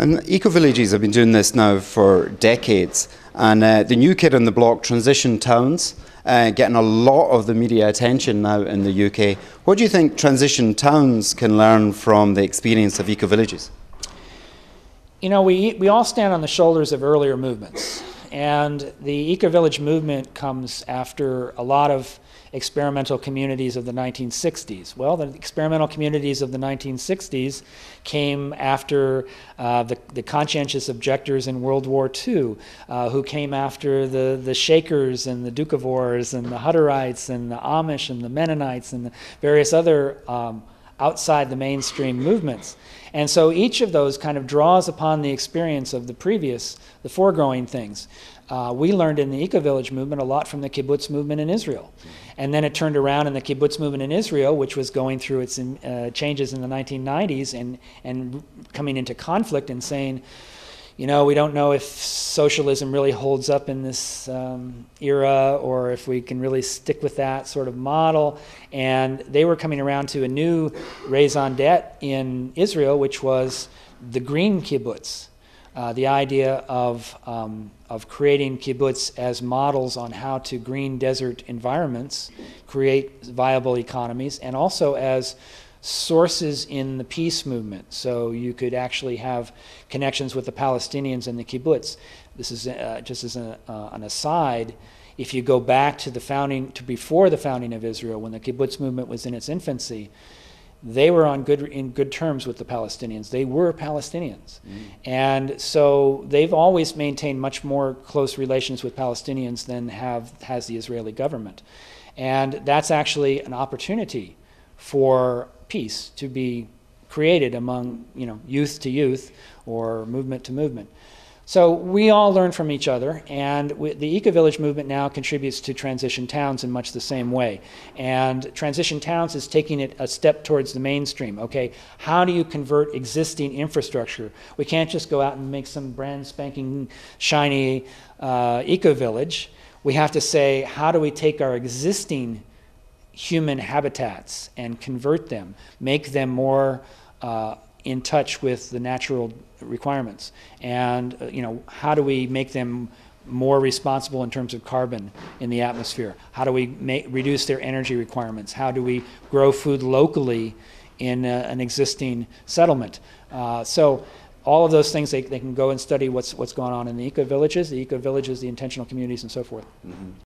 And eco-villages have been doing this now for decades, and the new kid on the block, transition towns, getting a lot of the media attention now in the UK. What do you think transition towns can learn from the experience of eco-villages? You know, we all stand on the shoulders of earlier movements, and the eco-village movement comes after a lot of experimental communities of the 1960s. Well, the experimental communities of the 1960s came after the conscientious objectors in World War II, who came after the Shakers and the Doukhobors and the Hutterites and the Amish and the Mennonites and the various other outside the mainstream movements. And so each of those kind of draws upon the experience of the foregoing things. We learned in the eco-village movement a lot from the kibbutz movement in Israel. And then it turned around in the kibbutz movement in Israel, which was going through its changes in the 1990s and coming into conflict and saying, you know, we don't know if socialism really holds up in this era, or if we can really stick with that sort of model. And they were coming around to a new raison d'etre in Israel, which was the green kibbutz. The idea of creating kibbutz as models on how to green desert environments, create viable economies, and also as sources in the peace movement. So you could actually have connections with the Palestinians and the kibbutz. This is just as an aside. If you go back to before the founding of Israel, when the kibbutz movement was in its infancy, they were in good terms with the Palestinians. They were Palestinians. And so they've always maintained much more close relations with Palestinians than has the Israeli government. And that's actually an opportunity for peace to be created among, youth to youth or movement to movement. So we all learn from each other, and the eco-village movement now contributes to transition towns in much the same way. And transition towns is taking it a step towards the mainstream. Okay, how do you convert existing infrastructure? We can't just go out and make some brand spanking shiny eco-village. We have to say, how do we take our existing human habitats and convert them, make them more in touch with the natural requirements, and how do we make them more responsible in terms of carbon in the atmosphere? How do we reduce their energy requirements? How do we grow food locally in an existing settlement? So all of those things, they can go and study what's going on in the eco-villages, the intentional communities, and so forth.